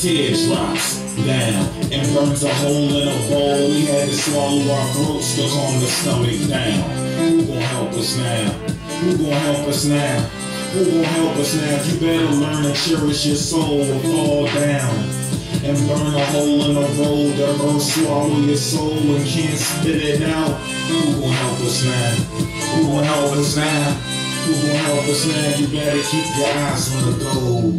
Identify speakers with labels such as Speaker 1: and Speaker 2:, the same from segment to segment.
Speaker 1: teardrops down and burns a hole in a bowl. We had to swallow our throats to calm the stomach down. Who gon' help us now? Who gon' help us now? Who gon' help us now? You better learn to cherish your soul or fall down and burn a hole in the road. The earth swallow your soul and can't spit it out. Who gon' help us now? Who gon' help us now? Who gon' help us now? You better keep your eyes on the goal.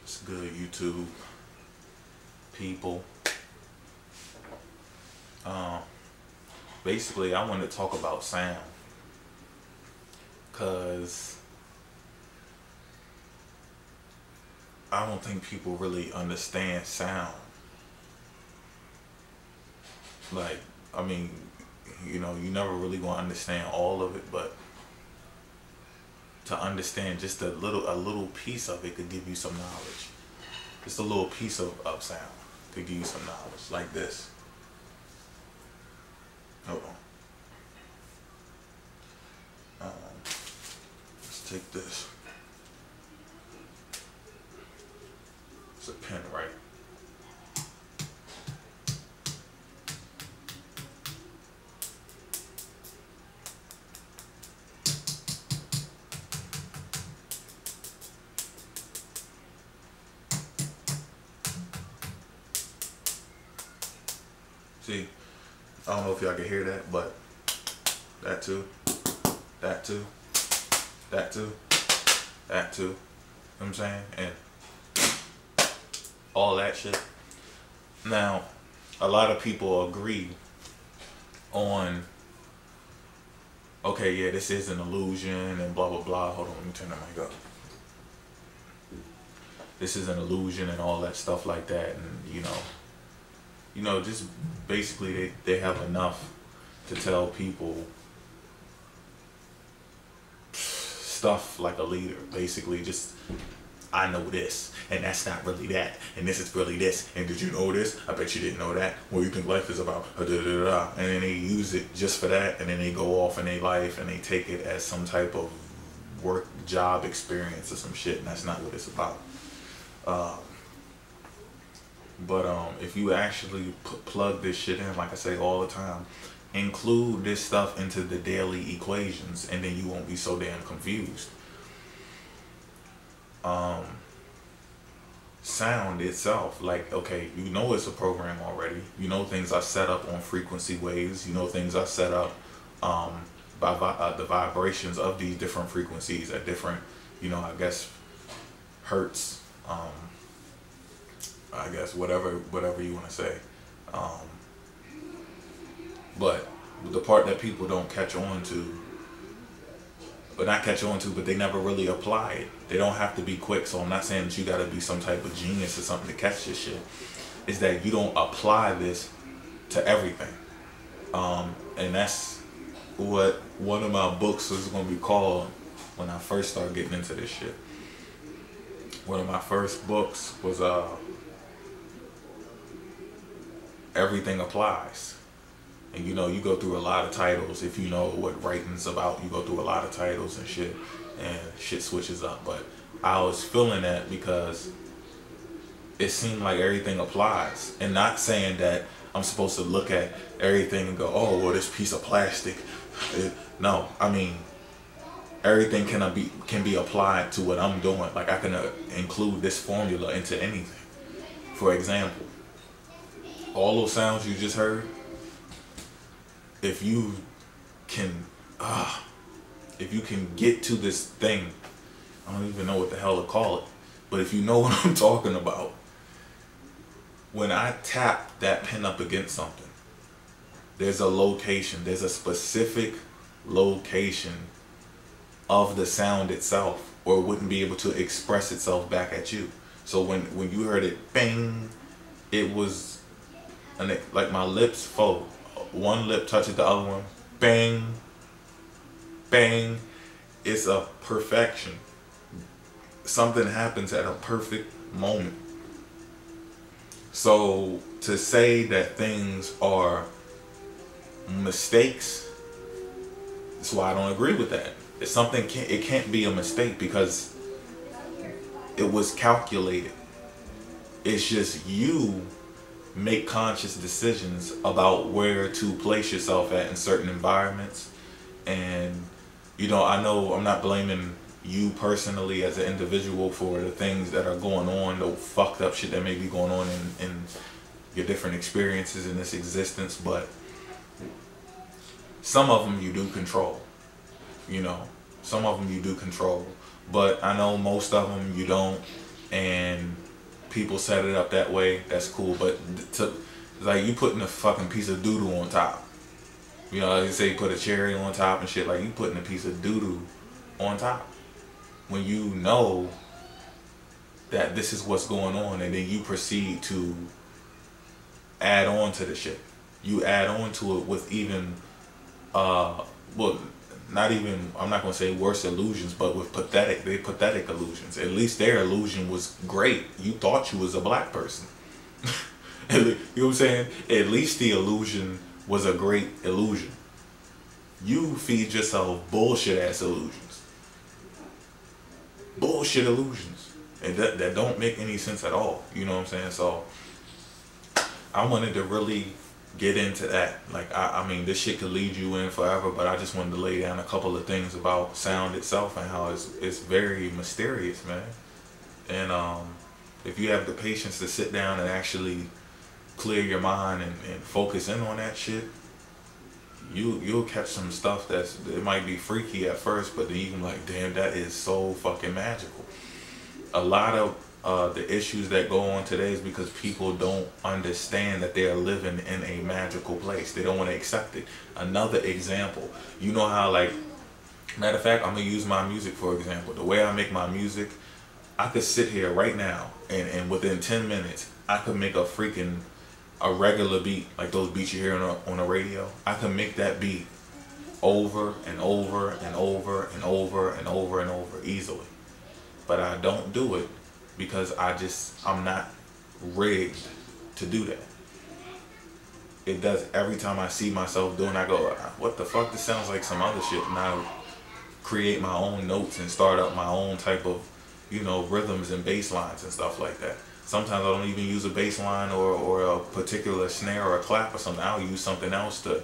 Speaker 2: It's good, YouTube people. Basically, I want to talk about sound, cause I don't think people really understand sound. Like, I mean, you know, you never really gonna understand all of it, but to understand just a little piece of it could give you some knowledge. Just a little piece of sound could give you some knowledge, like this. Hold on. Let's take this. It's a pen, right? See, I don't know if y'all can hear that, but that too, that too, that too, that too. You know what I'm saying? And all that shit. Now, a lot of people agree on, okay, yeah, this is an illusion and blah, blah, blah. Hold on, let me turn the mic up. This is an illusion and all that stuff like that. And, you know, just basically they have enough to tell people stuff like a leader. Basically just, I know this, and that's not really that, and this is really this, and did you know this? I bet you didn't know that. What do you think life is about? Da, da, da, da. And then they use it just for that, and then they go off in their life and they take it as some type of work job experience or some shit, and that's not what it's about. But if you actually plug this shit in, like I say all the time, include this stuff into the daily equations, and then you won't be so damn confused. Sound itself, like, okay, you know it's a program already. You know things are set up on frequency waves. You know things are set up by the vibrations of these different frequencies at different, you know, I guess, hertz. I guess whatever you want to say, but the part that people don't catch on to, but not catch on to, but they never really apply it. They don't have to be quick, so I'm not saying that you got to be some type of genius or something to catch this shit. Is that you don't apply this to everything, and that's what one of my books was going to be called when I first started getting into this shit. One of my first books was Everything Applies. And you know, you go through a lot of titles. If you know what writing's about, you go through a lot of titles and shit switches up. But I was feeling that because it seemed like everything applies. And not saying that I'm supposed to look at everything and go, oh, well, this piece of plastic. No, I mean, everything can be applied to what I'm doing. Like, I can include this formula into anything. For example, all those sounds you just heard, if you can get to this thing, I don't even know what the hell to call it, but if you know what I'm talking about, when I tap that pen up against something, there's a location, there's a specific location of the sound itself, or it wouldn't be able to express itself back at you. So when you heard it bang, it was like my lips fold. One lip touches the other one, bang, bang. It's a perfection. Something happens at a perfect moment. So to say that things are mistakes, that's why I don't agree with that. it can't be a mistake because it was calculated. It's just you make conscious decisions about where to place yourself at in certain environments. And I know I'm not blaming you personally as an individual for the things that are going on, the fucked up shit that may be going on in your different experiences in this existence, but some of them you do control. Some of them you do control, but I know most of them you don't, and people set it up that way. That's cool, but like you putting a fucking piece of doo-doo on top. They say put a cherry on top and shit. Like you putting a piece of doo-doo on top when you know that this is what's going on, and then you proceed to add on to the shit. You add on to it with even not even, I'm not gonna say worse illusions, but with pathetic illusions. At least their illusion was great. You thought you was a black person. You know what I'm saying? At least the illusion was a great illusion. You feed yourself bullshit ass illusions. Bullshit illusions. And that don't make any sense at all. You know what I'm saying? So I wanted to really get into that. Like I mean, this shit could lead you in forever, but I just wanted to lay down a couple of things about sound itself and how it's very mysterious, man. And if you have the patience to sit down and actually clear your mind and focus in on that shit, you'll catch some stuff it might be freaky at first, but then you can be like, damn, that is so fucking magical. A lot of the issues that go on today is because people don't understand that they are living in a magical place. They don't want to accept it. Another example, you know how, like, matter of fact, I'm going to use my music for example. The way I make my music, I could sit here right now and within 10 minutes, I could make a regular beat, like those beats you hear on the radio. I can make that beat over and over and over and over and over and over easily. But I don't do it because I'm not rigged to do that. It does every time I see myself doing, I go, what the fuck, this sounds like some other shit. And I create my own notes and start up my own type of, rhythms and bass lines and stuff like that. Sometimes I don't even use a bass line or a particular snare or a clap or something. I'll use something else to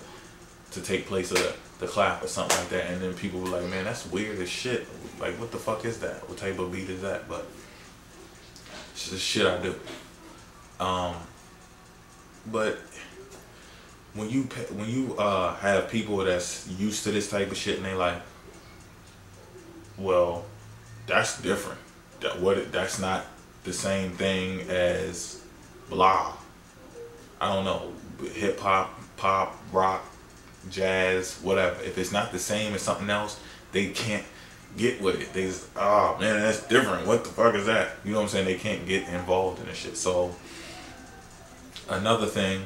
Speaker 2: take place of the clap or something like that. And then people were like, man, that's weird as shit. Like, what the fuck is that? What type of beat is that? But it's just shit I do. But when you have people that's used to this type of shit and they like, well, that's different. That's not the same thing as blah. I don't know, hip hop, pop, rock, jazz, whatever. If it's not the same as something else, they can't get with it. They just, oh man, that's different. What the fuck is that? You know what I'm saying? They can't get involved in this shit. So another thing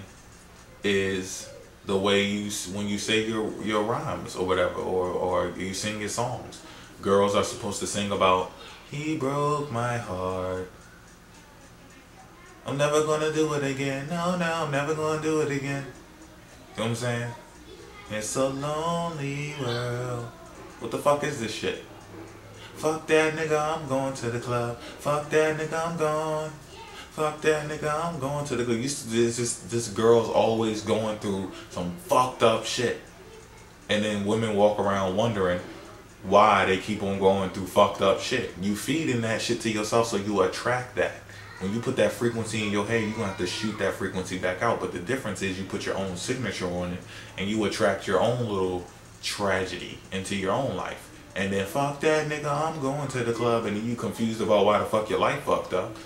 Speaker 2: is the way when you say your rhymes or whatever, or you sing your songs. Girls are supposed to sing about, he broke my heart, I'm never gonna do it again. No, I'm never gonna do it again. You know what I'm saying? It's a lonely world. What the fuck is this shit? Fuck that nigga, I'm going to the club. Fuck that nigga, I'm gone. Fuck that nigga, I'm going to the club. This girl's always going through some fucked up shit. And then women walk around wondering why they keep on going through fucked up shit. You feeding that shit to yourself, so you attract that. When you put that frequency in your head, you're going to have to shoot that frequency back out. But the difference is you put your own signature on it, and you attract your own little tragedy into your own life. And then, fuck that nigga, I'm going to the club, and you confused about why the fuck your life fucked up.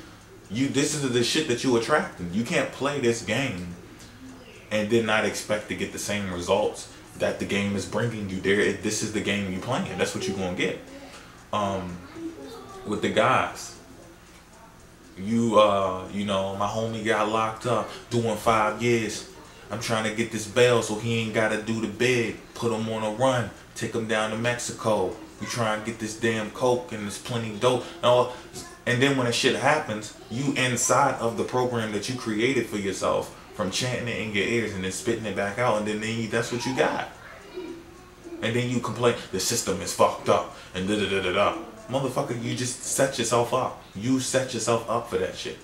Speaker 2: This is the shit that you attracting. You can't play this game and then not expect to get the same results that the game is bringing you there. This is the game you playing. That's what you're going to get. With the guys. My homie got locked up doing 5 years. I'm trying to get this bail so he ain't gotta do the bid. Put him on a run, take him down to Mexico. We try and get this damn coke and this plenty dope. And then when the shit happens, you inside of the program that you created for yourself from chanting it in your ears and then spitting it back out, and then that's what you got. And then you complain, the system is fucked up, and da da da da da. Motherfucker, you just set yourself up. You set yourself up for that shit.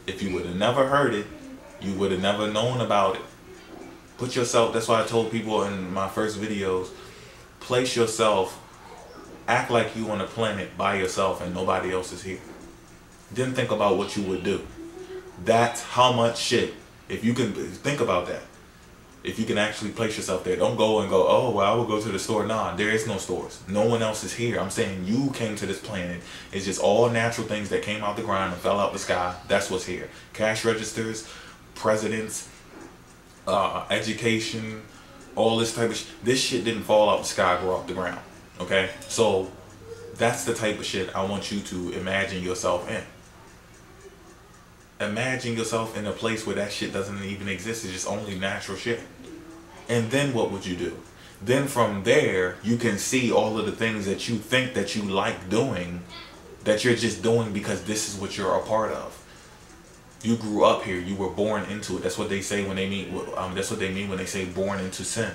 Speaker 2: If you would have never heard it, you would have never known about it. Put yourself, that's why I told people in my first videos, place yourself, act like you on a planet by yourself and nobody else is here. Then think about what you would do. That's how much shit, if you can think about that. If you can actually place yourself there, don't go and go, oh, well, I will go to the store. Nah, there is no stores. No one else is here. I'm saying you came to this planet. It's just all natural things that came out the ground and fell out the sky. That's what's here. Cash registers, presidents, education, all this type of shit. This shit didn't fall out the sky, grow off the ground. Okay? So that's the type of shit I want you to imagine yourself in. Imagine yourself in a place where that shit doesn't even exist. It's just only natural shit. And then what would you do? Then from there, you can see all of the things that you think that you like doing, that you're just doing because this is what you're a part of. You grew up here. You were born into it. That's what they say when they mean. That's what they mean when they say born into sin.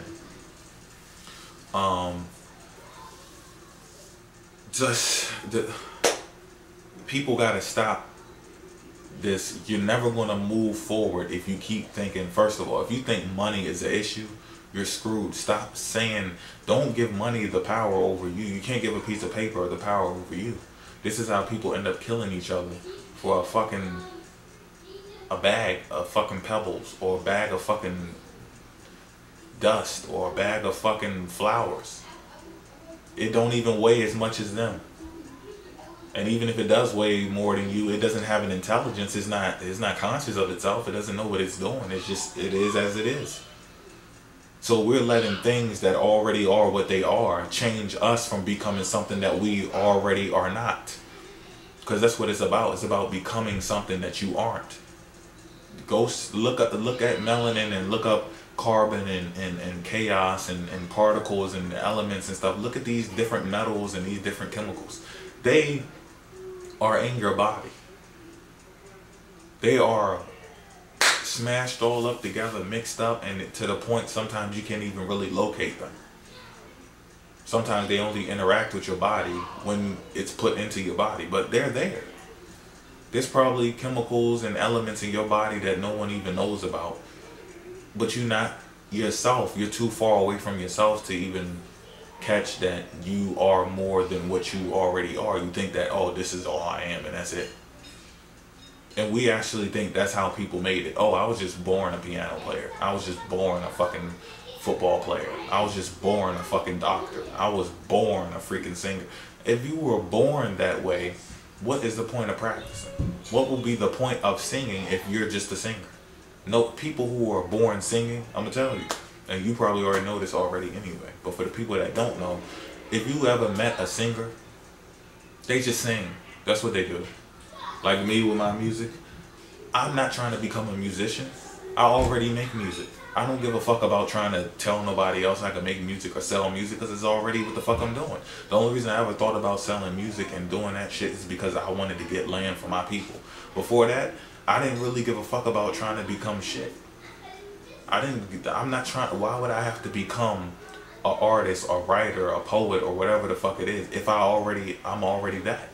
Speaker 2: People gotta stop this. You're never gonna move forward if you keep thinking. First of all, if you think money is an issue, you're screwed. Stop saying, don't give money the power over you. You can't give a piece of paper the power over you. This is how people end up killing each other for a bag of fucking pebbles, or a bag of fucking dust, or a bag of fucking flowers. It don't even weigh as much as them. And even if it does weigh more than you, it doesn't have an intelligence. It's not conscious of itself. It doesn't know what it's doing. It's just, it is as it is. So we're letting things that already are what they are change us from becoming something that we already are not. Because that's what it's about. It's about becoming something that you aren't. Go look at melanin and look up carbon and chaos and particles and elements and stuff. Look at these different metals and these different chemicals. They are in your body. They are smashed all up together, mixed up, and to the point sometimes you can't even really locate them. Sometimes they only interact with your body when it's put into your body, but they're there. There's probably chemicals and elements in your body that no one even knows about, but you're not yourself. You're too far away from yourself to even catch that you are more than what you already are. You think that, oh, this is all I am and that's it. And we actually think that's how people made it. Oh, I was just born a piano player. I was just born a fucking football player. I was just born a fucking doctor. I was born a freaking singer. If you were born that way, what is the point of practicing? What will be the point of singing if you're just a singer? No, people who are born singing, I'm gonna tell you, and you probably already know this already anyway, but for the people that don't know, if you ever met a singer, they just sing. That's what they do. Like me with my music, I'm not trying to become a musician. I already make music. I don't give a fuck about trying to tell nobody else I can make music or sell music, because it's already what the fuck I'm doing. The only reason I ever thought about selling music and doing that shit is because I wanted to get land for my people. Before that, I didn't really give a fuck about trying to become shit. I'm not trying. Why would I have to become an artist, a writer, a poet, or whatever the fuck it is if I'm already that?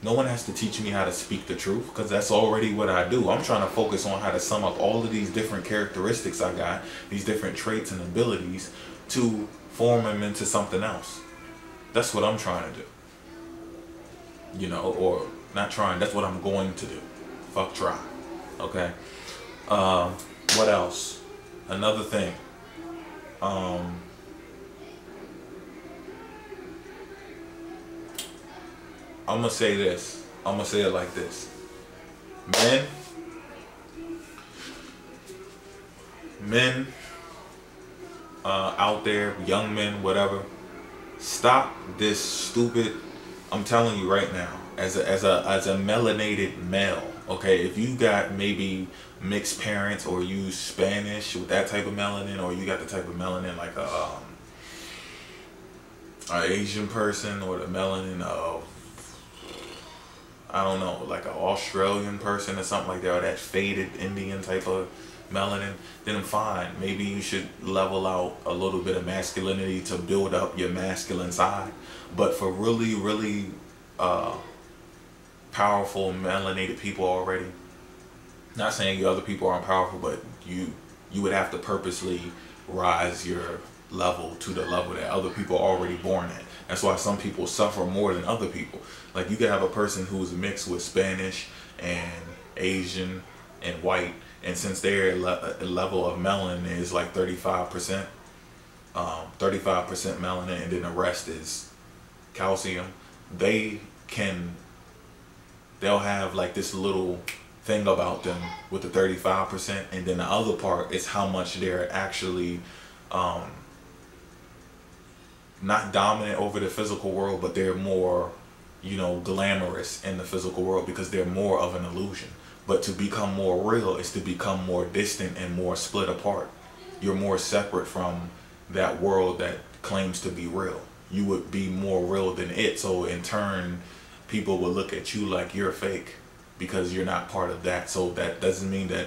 Speaker 2: No one has to teach me how to speak the truth, because that's already what I do. I'm trying to focus on how to sum up all of these different characteristics I got, these different traits and abilities, to form them into something else. That's what I'm trying to do. You know, or not trying, that's what I'm going to do. Fuck try. Okay? What else? Another thing. I'm gonna say this. I'm gonna say it like this. Men out there, young men, whatever, stop this stupid. I'm telling you right now, as a melanated male, okay, if you got maybe mixed parents, or you Spanish with that type of melanin, or you got the type of melanin like a Asian person, or the melanin of, I don't know, like an Australian person or something like that, or that faded Indian type of melanin, then fine. Maybe you should level out a little bit of masculinity to build up your masculine side. But for really, really powerful melanated people already, not saying you other people aren't powerful, but you would have to purposely rise your level to the level that other people are already born at. That's why some people suffer more than other people. Like you could have a person who's mixed with Spanish and Asian and white, and since their level of melanin is like 35%, 35% melanin, and then the rest is calcium, they'll have like this little thing about them with the 35%, and then the other part is how much they're actually not dominant over the physical world, but they're more, you know, glamorous in the physical world because they're more of an illusion. But to become more real is to become more distant and more split apart. You're more separate from that world that claims to be real. You would be more real than it, so in turn people will look at you like you're fake because you're not part of that. So that doesn't mean that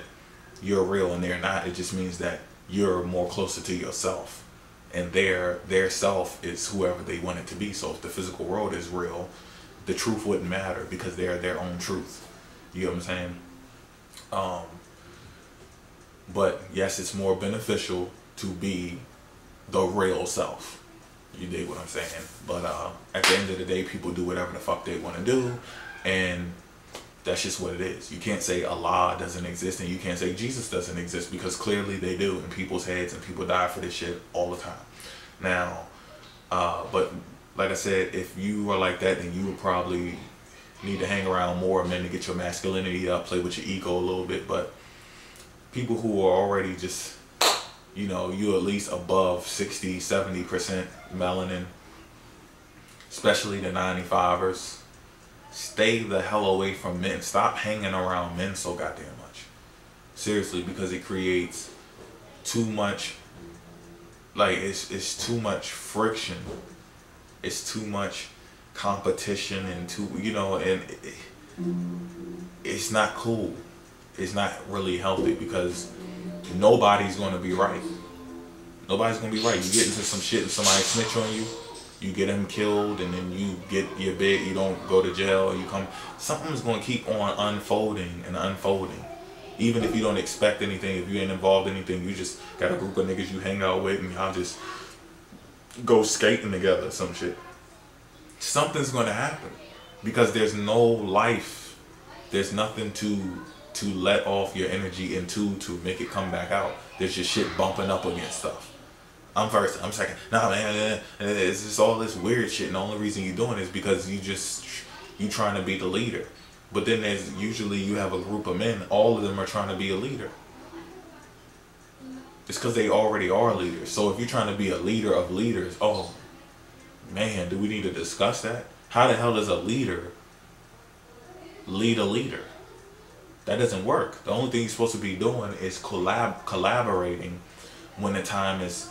Speaker 2: you're real and they're not. It just means that you're more closer to yourself, and their self is whoever they want it to be. So if the physical world is real, the truth wouldn't matter because they're their own truth. You know what I'm saying? But yes, it's more beneficial to be the real self. You dig what I'm saying? But at the end of the day, people do whatever the fuck they want to do, and that's just what it is. You can't say Allah doesn't exist, and you can't say Jesus doesn't exist, because clearly they do in people's heads, and people die for this shit all the time. Now, but like I said, if you are like that, then you would probably need to hang around more men to get your masculinity up, play with your ego a little bit. But people who are already just, you know, you at least above 60-70% melanin, especially the 95ers, stay the hell away from men. Stop hanging around men so goddamn much. Seriously, because it creates too much, like it's too much friction. It's too much competition and too, you know, and it's not cool. It's not really healthy because nobody's going to be right. Nobody's going to be right. You get into some shit and somebody snitch on you, you get him killed, and then you get your bid, you don't go to jail, you come, something's going to keep on unfolding and unfolding. Even if you don't expect anything, if you ain't involved in anything, you just got a group of niggas you hang out with and y'all just go skating together or some shit. Something's going to happen because there's no life. There's nothing to let off your energy into to make it come back out. There's just shit bumping up against stuff. I'm first, I'm second. Nah, man, it's just all this weird shit, and the only reason you're doing it is because you trying to be the leader. But then there's usually you have a group of men, all of them are trying to be a leader. It's because they already are leaders. So if you're trying to be a leader of leaders, oh man, do we need to discuss that? How the hell does a leader lead a leader? That doesn't work. The only thing you're supposed to be doing is collaborating when the time is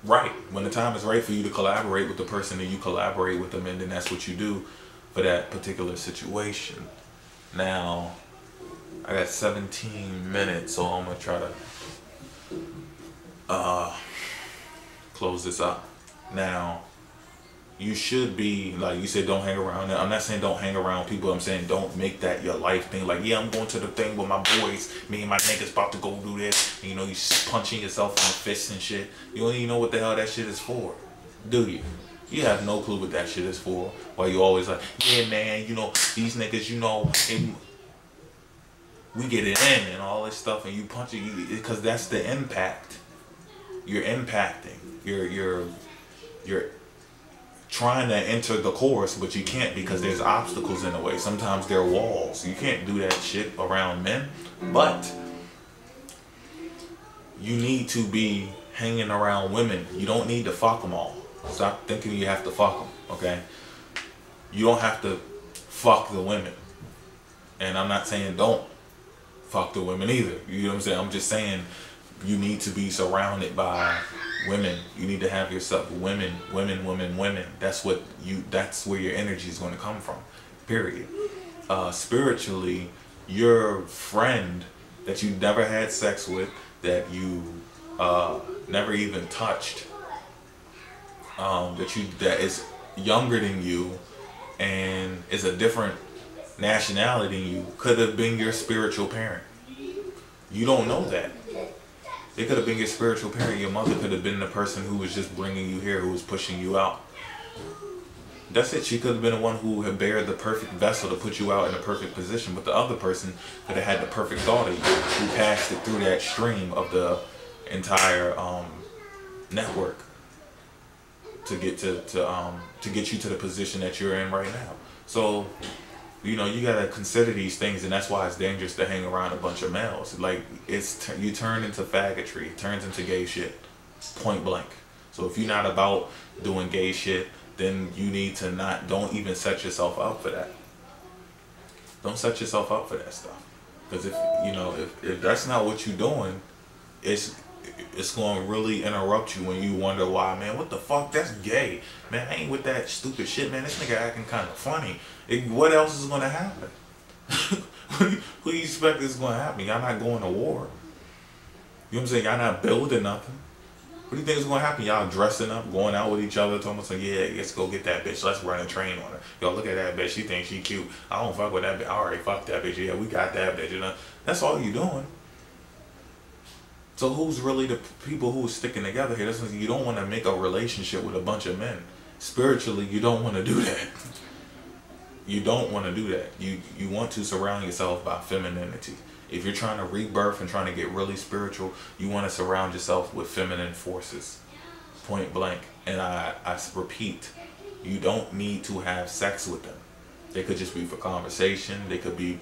Speaker 2: right. When the time is right for you to collaborate with the person, then you collaborate with them, and then that's what you do for that particular situation. Now, I got 17 minutes, so I'm gonna try to close this up. Now, you should be, like you said, don't hang around. I'm not saying don't hang around people. I'm saying don't make that your life thing. Like, yeah, I'm going to the thing with my boys. Me and my niggas about to go do this. And, you know, you punching yourself in the fist and shit. You don't even know what the hell that shit is for, do you? You have no clue what that shit is for. Why you always like, yeah, man, you know, these niggas, you know, we get it in and all this stuff, and you punch it, because that's the impact. You're impacting. You're trying to enter the course, but you can't because there's obstacles in the way. Sometimes there are walls. You can't do that shit around men, but you need to be hanging around women. You don't need to fuck them all. Stop thinking you have to fuck them, okay? You don't have to fuck the women. And I'm not saying don't fuck the women either. You know what I'm saying? I'm just saying you need to be surrounded by women. You need to have yourself women. That's where your energy is going to come from. Period. Spiritually, your friend that you never had sex with, that you never even touched, that is younger than you and is a different nationality than you, could have been your spiritual parent. You don't know that. It could have been your spiritual parent. Your mother could have been the person who was just bringing you here, who was pushing you out. That's it. She could have been the one who had bared the perfect vessel to put you out in the perfect position. But the other person could have had the perfect thought of you, who passed it through that stream of the entire network to get to get you to the position that you're in right now. So, you know, you gotta consider these things, and that's why it's dangerous to hang around a bunch of males. Like, you turn into faggotry, it turns into gay shit, point blank. So if you're not about doing gay shit, then you need to don't even set yourself up for that. Don't set yourself up for that stuff. Because if that's not what you're doing, it's going to really interrupt you when you wonder why, man, what the fuck, that's gay. Man, I ain't with that stupid shit, man. This nigga acting kind of funny. What else is going to happen? Who do you expect is going to happen? Y'all not going to war. You know what I'm saying? Y'all not building nothing. What do you think is going to happen? Y'all dressing up, going out with each other, talking about, yeah, let's go get that bitch. Let's run a train on her. Yo, look at that bitch. She thinks she cute. I don't fuck with that bitch. I already fucked that bitch. Yeah, we got that bitch. You know, that's all you doing. So who's really the people who are sticking together here? That's you don't want to make a relationship with a bunch of men. Spiritually, you don't want to do that. You don't want to do that. You want to surround yourself by femininity. If you're trying to rebirth and trying to get really spiritual, you want to surround yourself with feminine forces. Point blank. And I repeat, you don't need to have sex with them. They could just be for conversation. They could be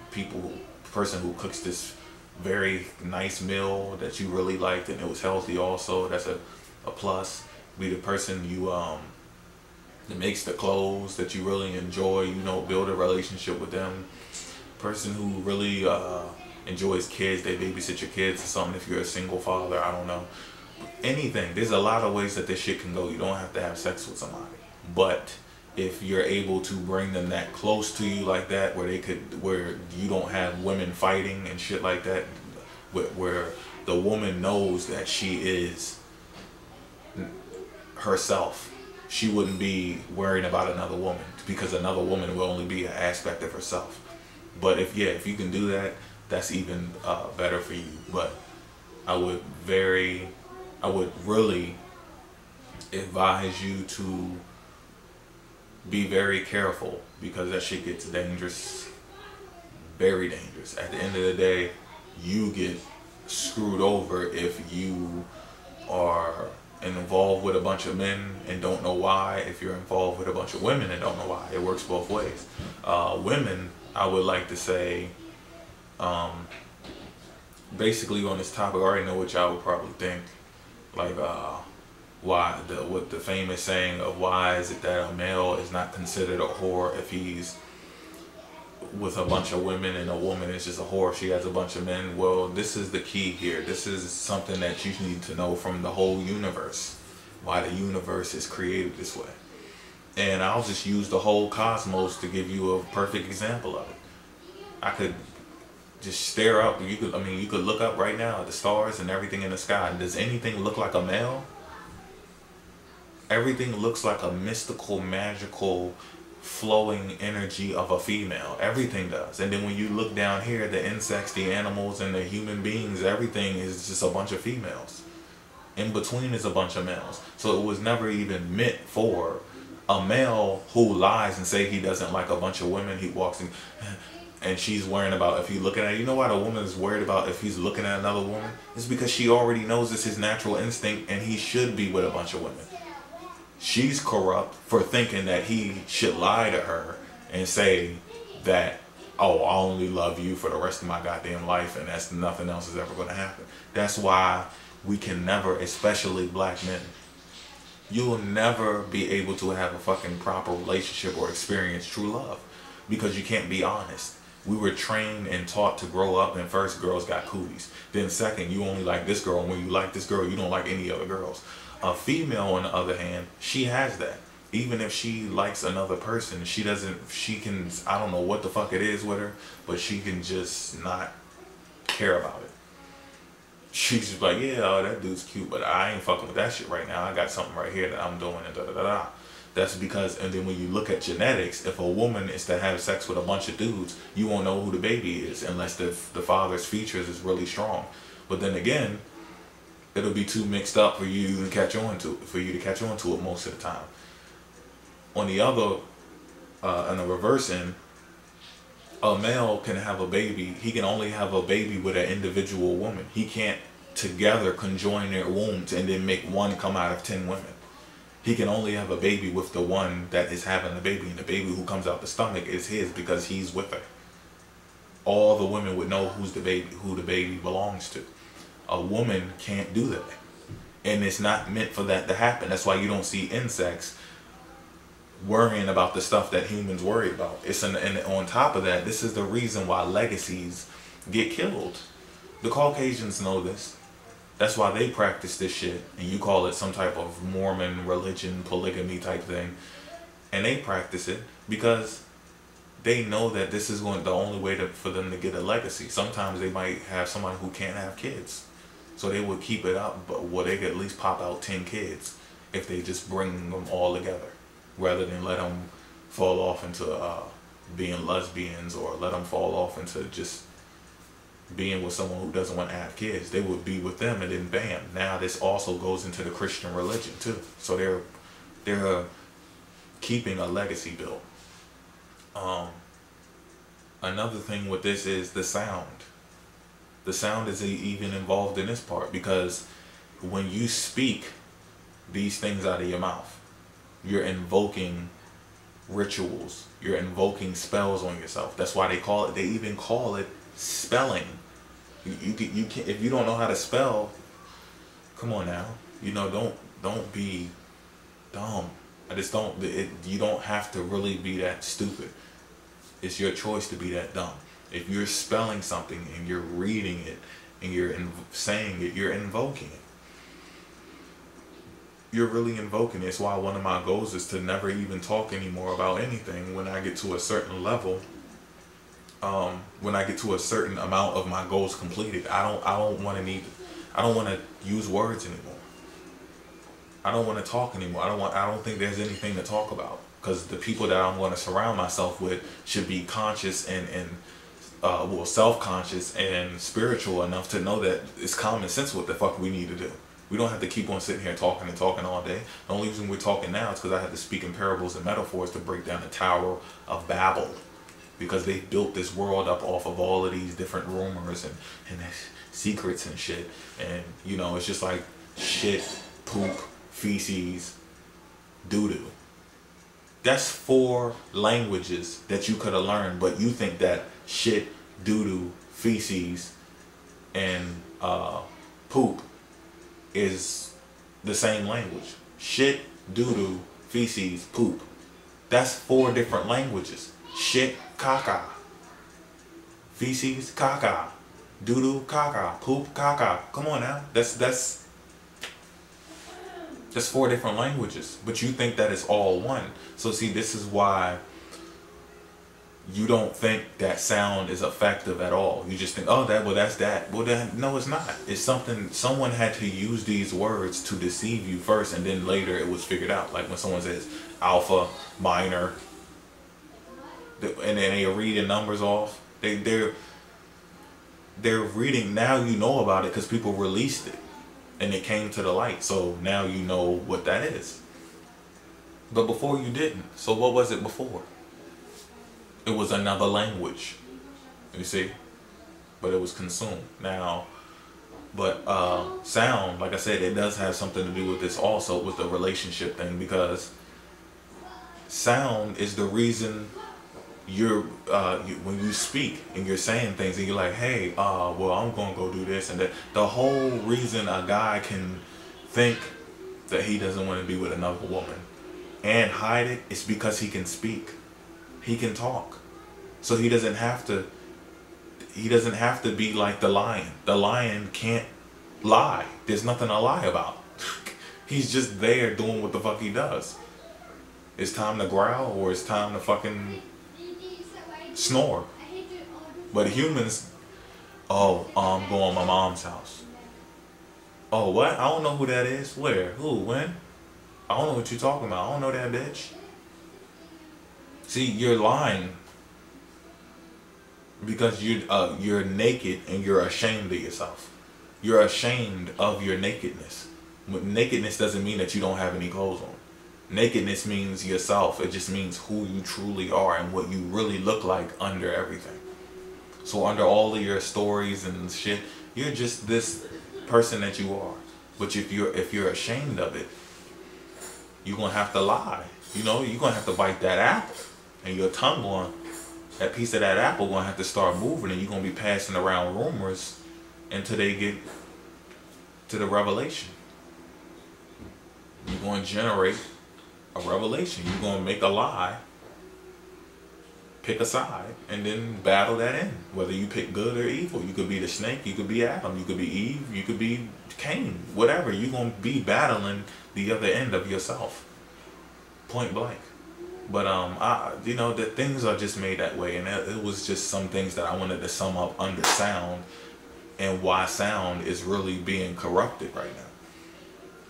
Speaker 2: person who cooks this very nice meal that you really liked and it was healthy also. That's a plus. Be the person that makes the clothes that you really enjoy, build a relationship with them. Person who really enjoys kids, they babysit your kids or something if you're a single father, I don't know. Anything. There's a lot of ways that this shit can go. You don't have to have sex with somebody. But if you're able to bring them that close to you like that, where you don't have women fighting and shit like that, where the woman knows that she is herself, she wouldn't be worrying about another woman, because another woman will only be an aspect of herself. But if you can do that, that's even better for you. But I would really advise you to be very careful, because that shit gets dangerous, very dangerous. At the end of the day, you get screwed over if you are involved with a bunch of men and don't know why. If you're involved with a bunch of women and don't know why. It works both ways. Women, I would like to say, basically on this topic, I already know what y'all would probably think. Like, what the famous saying of why is it that a male is not considered a whore if he's with a bunch of women and a woman is just a whore if she has a bunch of men? Well, this is the key here. This is something that you need to know from the whole universe, why the universe is created this way. And I'll just use the whole cosmos to give you a perfect example of it. I could just stare up. You could look up right now at the stars and everything in the sky. Does anything look like a male? Everything looks like a mystical, magical, flowing energy of a female. Everything does. And then when you look down here, the insects, the animals, and the human beings, everything is just a bunch of females. In between is a bunch of males. So it was never even meant for a male who lies and say he doesn't like a bunch of women. He walks in and she's worrying about if he's looking at, you know why the woman is worried about if he's looking at another woman? It's because she already knows it's his natural instinct and he should be with a bunch of women. She's corrupt for thinking that he should lie to her and say that, oh, I only love you for the rest of my goddamn life and that's nothing else is ever going to happen. That's why we can never, especially black men, you'll never be able to have a fucking proper relationship or experience true love, because you can't be honest. We were trained and taught to grow up, and first, girls got cooties. Then second, you only like this girl, and when you like this girl, you don't like any other girls. A female, on the other hand, she has that. Even if she likes another person, she can, I don't know what the fuck it is with her, but she can just not care about it. She's just like, yeah, oh, that dude's cute, but I ain't fucking with that shit right now. I got something right here that I'm doing, and da da da da. That's because, and then when you look at genetics, if a woman is to have sex with a bunch of dudes, you won't know who the baby is unless the father's features is really strong. But then again, it'll be too mixed up for you to catch on to it most of the time. On the other, on the reverse end, a male can have a baby. He can only have a baby with an individual woman. He can't together conjoin their wombs and then make one come out of 10 women. He can only have a baby with the one that is having the baby, and the baby who comes out the stomach is his because he's with her. All the women would know who the baby belongs to. A woman can't do that. And it's not meant for that to happen. That's why you don't see insects worrying about the stuff that humans worry about. And on top of that, this is the reason why legacies get killed. The Caucasians know this. That's why they practice this shit, and you call it some type of Mormon religion, polygamy type thing, and they practice it because they know that this is the only way for them to get a legacy. Sometimes they might have somebody who can't have kids, so they would keep it up, but they could at least pop out 10 kids if they just bring them all together, rather than let them fall off into being lesbians, or let them fall off into just being with someone who doesn't want to have kids. They would be with them, and then bam, now this also goes into the Christian religion too. So they're keeping a legacy built. Another thing with this is the sound. The sound is even involved in this part, because when you speak these things out of your mouth, you're invoking rituals, you're invoking spells on yourself. That's why they even call it spelling. You can, if you don't know how to spell, come on now, don't be dumb. You don't have to really be that stupid. It's your choice to be that dumb. If you're spelling something and you're reading it and you're saying it, you're invoking it. You're really invoking it. It's why one of my goals is to never even talk anymore about anything when I get to a certain level. When I get to a certain amount of my goals completed, I don't want to use words anymore. I don't want to talk anymore. I don't think there's anything to talk about, because the people that I'm going to surround myself with should be conscious and self-conscious and spiritual enough to know that it's common sense what the fuck we need to do. We don't have to keep on sitting here talking all day. The only reason we're talking now is because I had to speak in parables and metaphors to break down the Tower of Babel, because they built this world up off of all of these different rumors and secrets and shit. And it's just like shit, poop, feces, doo-doo. That's 4 languages that you could have learned, but you think that shit, doo-doo, feces, and poop is the same language. Shit, doo-doo, feces, poop. That's 4 different languages. Shit, caca. Feces, caca. Doo-doo, caca. Poop, caca. Come on now. That's 4 different languages. But you think that it's all one. So see, this is why you don't think that sound is effective at all. You just think, oh, that's that. Well, then, no, it's not. It's something, someone had to use these words to deceive you first, and then later it was figured out. Like when someone says alpha, minor, and then they read the numbers off. They're reading, now you know about it because people released it and it came to the light. So now you know what that is. But before you didn't. So what was it before? It was another language, you see, but it was consumed. Now, but sound, like I said, it does have something to do with this also, with the relationship thing, because sound is the reason when you speak and you're saying things and you're like, hey, well, I'm gonna go do this and that. The whole reason a guy can think that he doesn't want to be with another woman and hide it is because he can speak. He can talk. So he doesn't have to, he doesn't have to be like the lion. The lion can't lie. There's nothing to lie about. He's just there doing what the fuck he does. It's time to growl or it's time to fucking snore. But humans, oh, I'm going to my mom's house. Oh, what? I don't know who that is. Where? Who? When? I don't know what you're talking about. I don't know that bitch. See, you're lying because you're naked and you're ashamed of yourself. You're ashamed of your nakedness. Nakedness doesn't mean that you don't have any clothes on. Nakedness means yourself. It just means who you truly are and what you really look like under everything. So under all of your stories and shit, you're just this person that you are. But if you're ashamed of it, you're gonna have to lie. You know, you're gonna have to bite that apple, and your tongue going, that piece of that apple gonna have to start moving, and you're gonna be passing around rumors until they get to the revelation. You're gonna generate a revelation. You're gonna make a lie, pick a side, and then battle that in. Whether you pick good or evil, you could be the snake, you could be Adam, you could be Eve, you could be Cain, whatever. You're gonna be battling the other end of yourself, point blank. But you know, the things are just made that way, and it was just some things that I wanted to sum up under sound, and why sound is really being corrupted right now.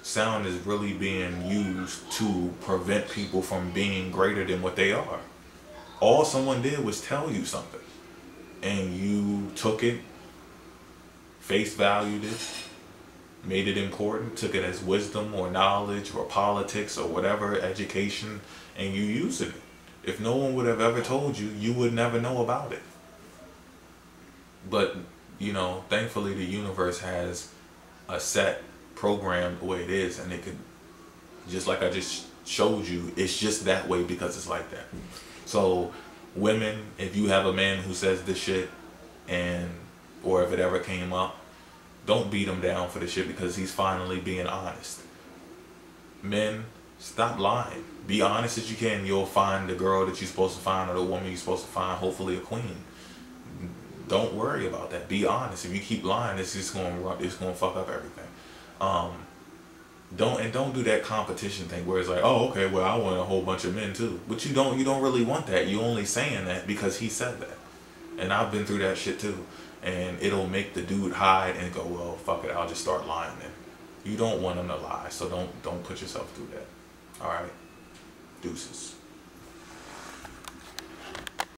Speaker 2: Sound is really being used to prevent people from being greater than what they are. All someone did was tell you something, and you took it, face valued it, made it important, took it as wisdom or knowledge or politics or whatever, education, and you used it. If no one would have ever told you, you would never know about it. But, you know, thankfully the universe has a set program the way it is, and it could, just like I just showed you, it's just that way because it's like that. So women, if you have a man who says this shit, and or if it ever came up, don't beat him down for the shit because he's finally being honest. Men, stop lying. Be honest as you can. You'll find the girl that you're supposed to find, or the woman you're supposed to find, hopefully a queen. Don't worry about that. Be honest. If you keep lying, it's gonna fuck up everything. Don't do that competition thing where it's like, oh, okay, well, I want a whole bunch of men too. But you don't really want that. You're only saying that because he said that. And I've been through that shit too. And it'll make the dude hide and go, well, fuck it, I'll just start lying then. You don't want him to lie, so don't put yourself through that. All right, deuces.